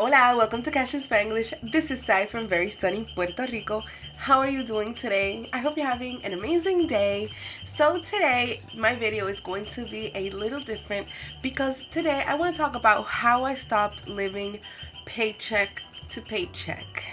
Hola, welcome to Cash Spanglish. This is Sai from very sunny Puerto Rico. How are you doing today? I hope you're having an amazing day. So today, my video is going to be a little different because today I want to talk about how I stopped living paycheck to paycheck.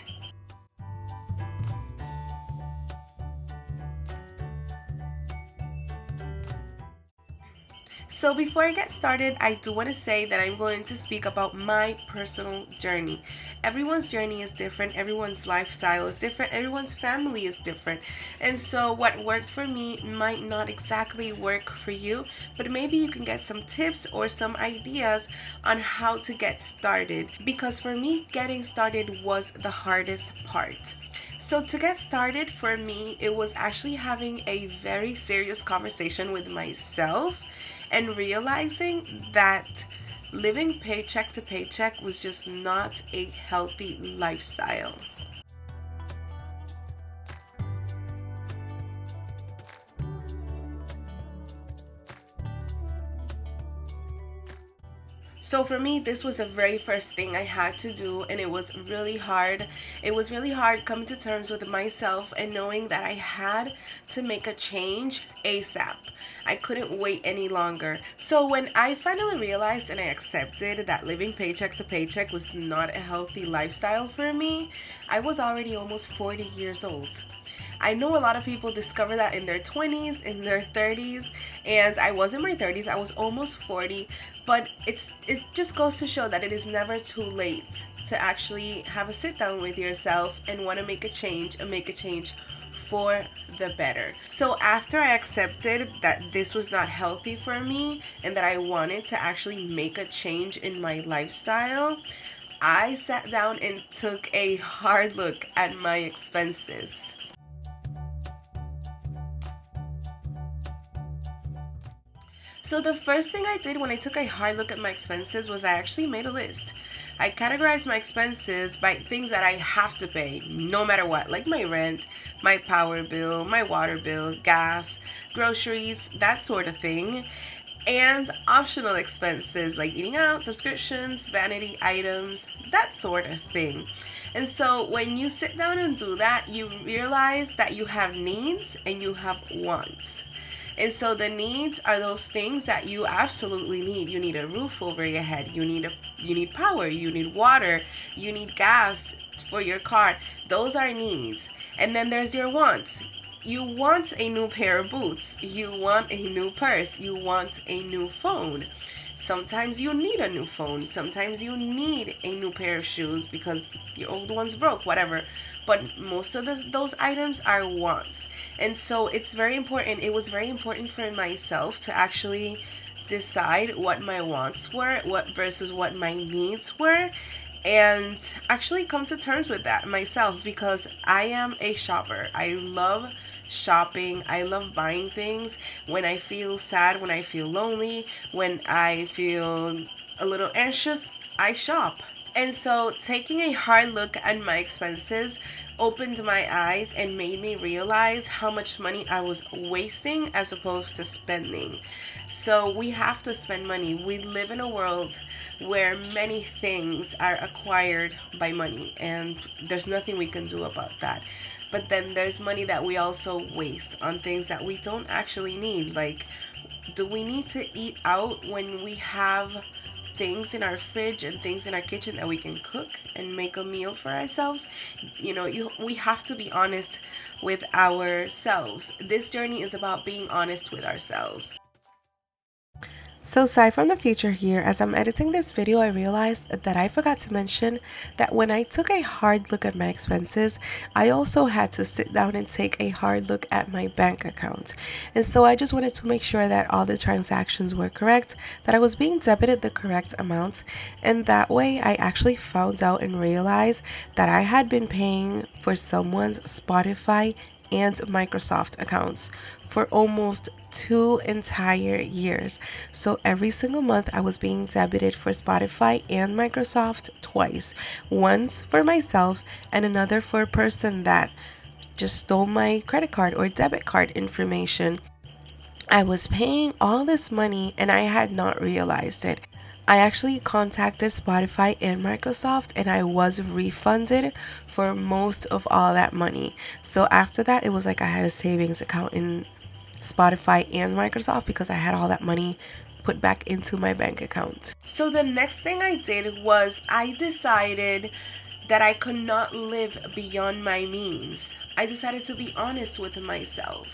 So before I get started, I do want to say that I'm going to speak about my personal journey. Everyone's journey is different, everyone's lifestyle is different, everyone's family is different. And so what works for me might not exactly work for you, but maybe you can get some tips or some ideas on how to get started. Because for me, getting started was the hardest part. So, to get started for me, it was actually having a very serious conversation with myself and realizing that living paycheck to paycheck was just not a healthy lifestyle. So for me, this was the very first thing I had to do, and it was really hard. It was really hard coming to terms with myself and knowing that I had to make a change ASAP. I couldn't wait any longer. So when I finally realized and I accepted that living paycheck to paycheck was not a healthy lifestyle for me, I was already almost 40 years old. I know a lot of people discover that in their 20s, in their 30s, and I was in my 30s. I was almost 40, but it just goes to show that it is never too late to actually have a sit down with yourself and want to make a change and make a change for the better. So after I accepted that this was not healthy for me and that I wanted to actually make a change in my lifestyle, I sat down and took a hard look at my expenses. So the first thing I did when I took a hard look at my expenses was I actually made a list. I categorized my expenses by things that I have to pay no matter what, like my rent, my power bill, my water bill, gas, groceries, that sort of thing, and optional expenses like eating out, subscriptions, vanity items, that sort of thing. And so when you sit down and do that, you realize that you have needs and you have wants. And so the needs are those things that you absolutely need. You need a roof over your head. You need power, you need water, you need gas for your car. Those are needs. And then there's your wants. You want a new pair of boots. You want a new purse. You want a new phone. Sometimes you need a new phone. Sometimes you need a new pair of shoes because your old one's broke, whatever. But most of those items are wants. And so it's very important. It was very important for myself to actually decide what my wants were, what versus what my needs were, and actually come to terms with that myself because I am a shopper. I love shopping. I love buying things. When I feel sad, when I feel lonely, when I feel a little anxious, I shop. And so taking a hard look at my expenses opened my eyes and made me realize how much money I was wasting as opposed to spending. So we have to spend money. We live in a world where many things are acquired by money, and there's nothing we can do about that. But then there's money that we also waste on things that we don't actually need. Like, do we need to eat out when we have things in our fridge and things in our kitchen that we can cook and make a meal for ourselves? We have to be honest with ourselves. This journey is about being honest with ourselves. So aside from the future here, as I'm editing this video, I realized that I forgot to mention that when I took a hard look at my expenses, I also had to sit down and take a hard look at my bank account. And so I just wanted to make sure that all the transactions were correct, that I was being debited the correct amounts, and that way I actually found out and realized that I had been paying for someone's Spotify and Microsoft accounts for almost 2 entire years. So every single month I was being debited for Spotify and Microsoft twice. Once for myself and another for a person that just stole my credit card or debit card information. I was paying all this money and I had not realized it. I actually contacted Spotify and Microsoft, and I was refunded for most of all that money. So after that, it was like I had a savings account in Spotify and Microsoft because I had all that money put back into my bank account. So the next thing I did was I decided that I could not live beyond my means. I decided to be honest with myself.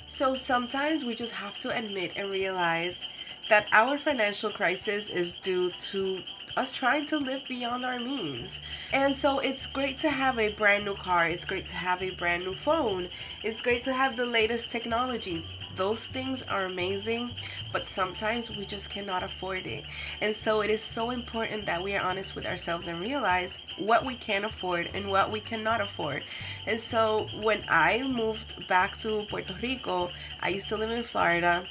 So sometimes we just have to admit and realize that our financial crisis is due to us trying to live beyond our means. And so it's great to have a brand new car, it's great to have a brand new phone, it's great to have the latest technology. Those things are amazing, but sometimes we just cannot afford it. And so it is so important that we are honest with ourselves and realize what we can afford and what we cannot afford. And so when I moved back to Puerto Rico, I used to live in Florida.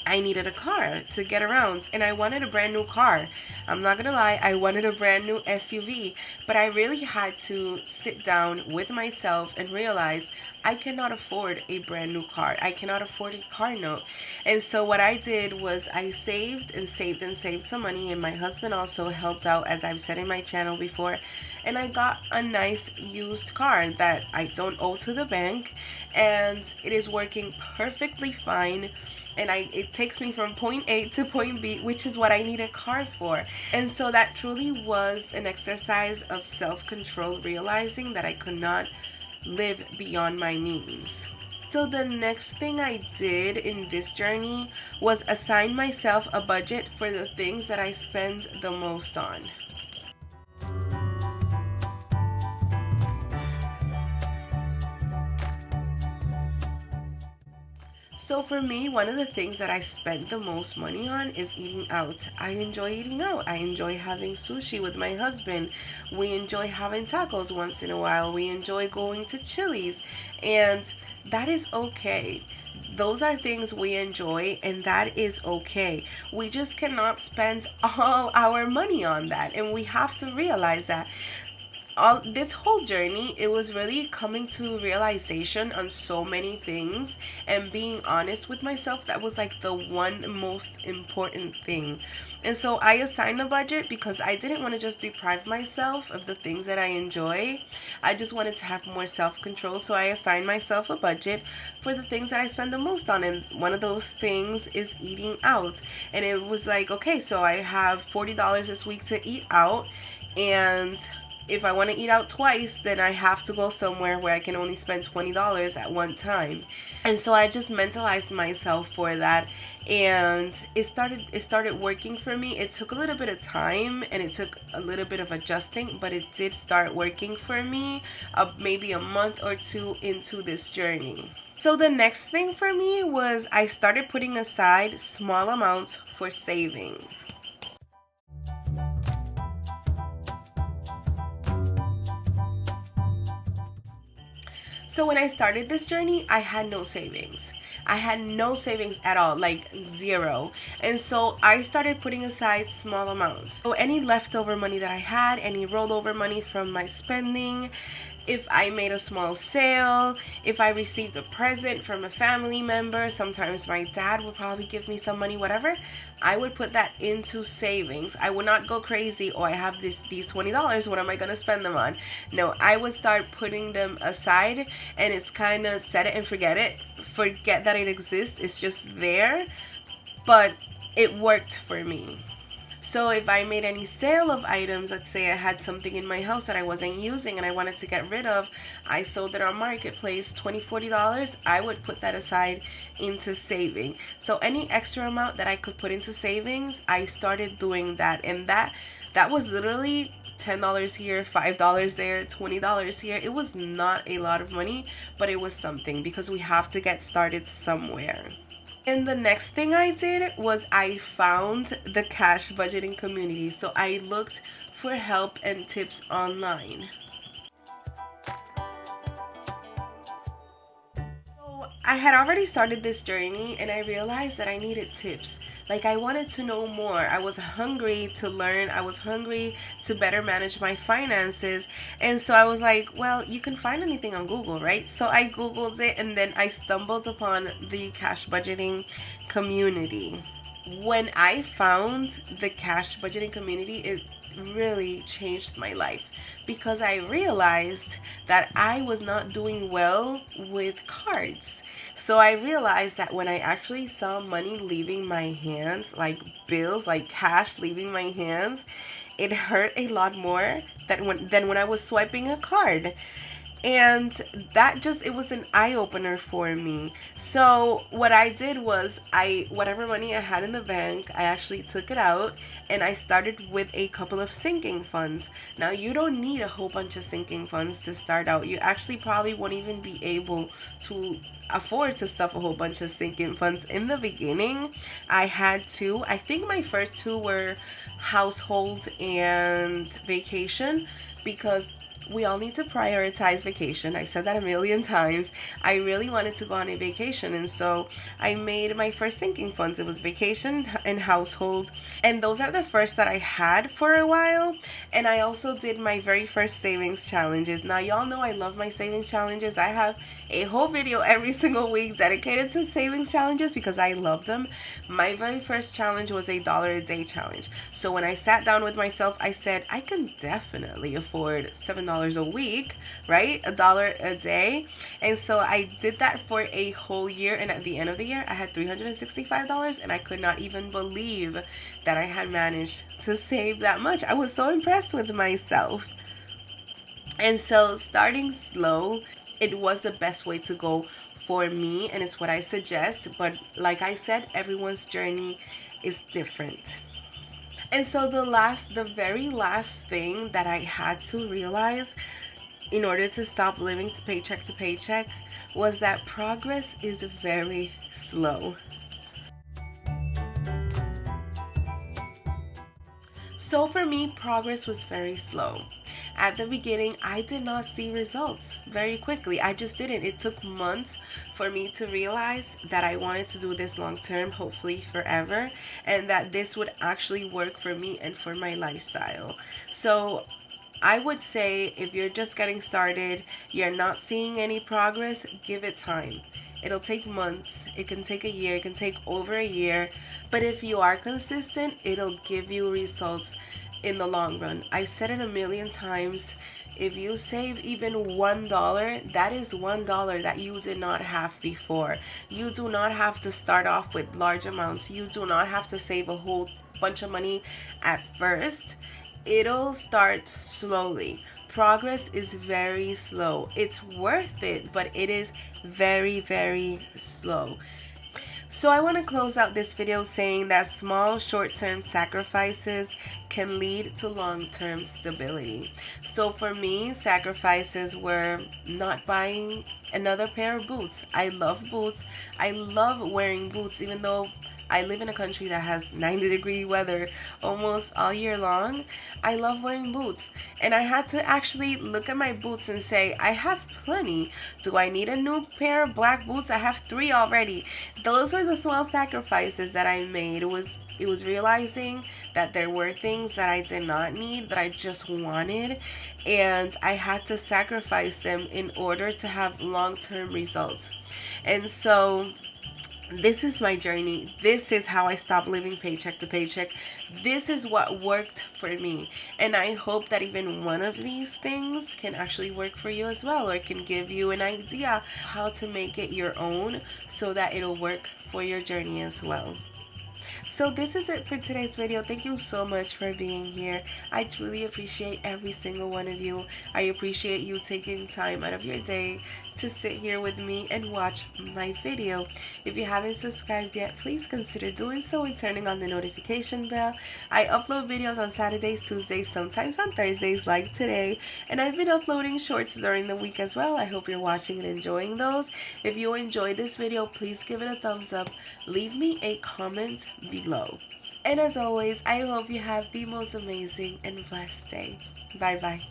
I needed a car to get around, and I wanted a brand new car. I'm not gonna lie, I wanted a brand new SUV, but I really had to sit down with myself and realize I cannot afford a brand new car. I cannot afford a car note. And so what I did was I saved and saved and saved some money, and my husband also helped out, as I've said in my channel before, and I got a nice used car that I don't owe to the bank, and it is working perfectly fine. And it takes me from point A to point B, which is what I need a car for. And so that truly was an exercise of self-control, realizing that I could not live beyond my means. So the next thing I did in this journey was assign myself a budget for the things that I spend the most on. So for me, one of the things that I spend the most money on is eating out. I enjoy eating out. I enjoy having sushi with my husband. We enjoy having tacos once in a while. We enjoy going to Chili's, and that is okay. Those are things we enjoy, and that is okay. We just cannot spend all our money on that, and we have to realize that all this whole journey, it was really coming to realization on so many things and being honest with myself. That was like the one most important thing. And so I assigned a budget because I didn't want to just deprive myself of the things that I enjoy. I just wanted to have more self-control. So I assigned myself a budget for the things that I spend the most on, and one of those things is eating out. And it was like, okay, so I have $40 this week to eat out, and if I want to eat out twice, then I have to go somewhere where I can only spend $20 at one time. And so I just mentalized myself for that, and it started working for me. It took a little bit of time and it took a little bit of adjusting, but it did start working for me maybe a month or two into this journey. So the next thing for me was I started putting aside small amounts for savings. So when I started this journey, I had no savings. I had no savings at all, like zero. And so I started putting aside small amounts. So any leftover money that I had, any rollover money from my spending, if I made a small sale, if I received a present from a family member, sometimes my dad would probably give me some money, whatever, I would put that into savings. I would not go crazy, oh, I have these $20, what am I gonna spend them on? No, I would start putting them aside, and it's kind of set it and forget it. Forget that it exists, it's just there, but it worked for me. So if I made any sale of items, let's say I had something in my house that I wasn't using and I wanted to get rid of, I sold it on Marketplace, $20, $40, I would put that aside into saving. So any extra amount that I could put into savings, I started doing that. And that was literally $10 here, $5 there, $20 here. It was not a lot of money, but it was something because we have to get started somewhere. And the next thing I did was I found the cash budgeting community. So I looked for help and tips online. So I had already started this journey and I realized that I needed tips. Like, I wanted to know more. I was hungry to learn. I was hungry to better manage my finances. And so I was like, well, you can find anything on Google, right? So I Googled it and then I stumbled upon the cash budgeting community. When I found the cash budgeting community, it really changed my life because I realized that I was not doing well with cards. So I realized that when I actually saw money leaving my hands, like bills, like cash leaving my hands, it hurt a lot more than when I was swiping a card. And that just, it was an eye opener for me. So what I did was, I whatever money I had in the bank, I actually took it out and I started with a couple of sinking funds. Now, you don't need a whole bunch of sinking funds to start out. You actually probably won't even be able to afford to stuff a whole bunch of sinking funds in the beginning. I had two. I think my first two were household and vacation, because we all need to prioritize vacation. I've said that a million times. I really wanted to go on a vacation, and so I made my first sinking funds. It was vacation and household, and those are the first that I had for a while. And I also did my very first savings challenges. Now, y'all know I love my savings challenges. I have a whole video every single week dedicated to savings challenges because I love them. My very first challenge was a dollar a day challenge. So when I sat down with myself, I said, I can definitely afford $7 a week, right? $1 a day. And so I did that for a whole year. And at the end of the year, I had $365. And I could not even believe that I had managed to save that much. I was so impressed with myself. And so starting slow, it was the best way to go for me. And it's what I suggest. But like I said, everyone's journey is different. And so the very last thing that I had to realize in order to stop living to paycheck was that progress is very slow. So for me, progress was very slow. At the beginning, I did not see results very quickly. I just didn't. It took months for me to realize that I wanted to do this long term, hopefully forever, and that this would actually work for me and for my lifestyle. So I would say if you're just getting started, you're not seeing any progress, give it time. It'll take months, it can take a year, it can take over a year, but if you are consistent, it'll give you results in the long run. I've said it a million times. If you save even $1, that is $1 that you did not have before. You do not have to start off with large amounts. You do not have to save a whole bunch of money at first. It'll start slowly. Progress is very slow. It's worth it, but it is very, very slow. So I want to close out this video saying that small short-term sacrifices can lead to long-term stability. So for me, sacrifices were not buying another pair of boots. I love boots. I love wearing boots, even though I live in a country that has 90-degree weather almost all year long. I love wearing boots. And I had to actually look at my boots and say, I have plenty. Do I need a new pair of black boots? I have 3 already. Those were the small sacrifices that I made. It was realizing that there were things that I did not need, that I just wanted. And I had to sacrifice them in order to have long-term results. And so this is my journey. This is how I stopped living paycheck to paycheck. This is what worked for me. And I hope that even one of these things can actually work for you as well, or can give you an idea how to make it your own so that it'll work for your journey as well. So this is it for today's video. Thank you so much for being here. I truly appreciate every single one of you. I appreciate you taking time out of your day to sit here with me and watch my video. If you haven't subscribed yet, please consider doing so and turning on the notification bell. I upload videos on Saturdays, Tuesdays, sometimes on Thursdays like today, and I've been uploading shorts during the week as well. I hope you're watching and enjoying those. If you enjoyed this video, please give it a thumbs up. Leave me a comment below. And as always, I hope you have the most amazing and blessed day. Bye bye.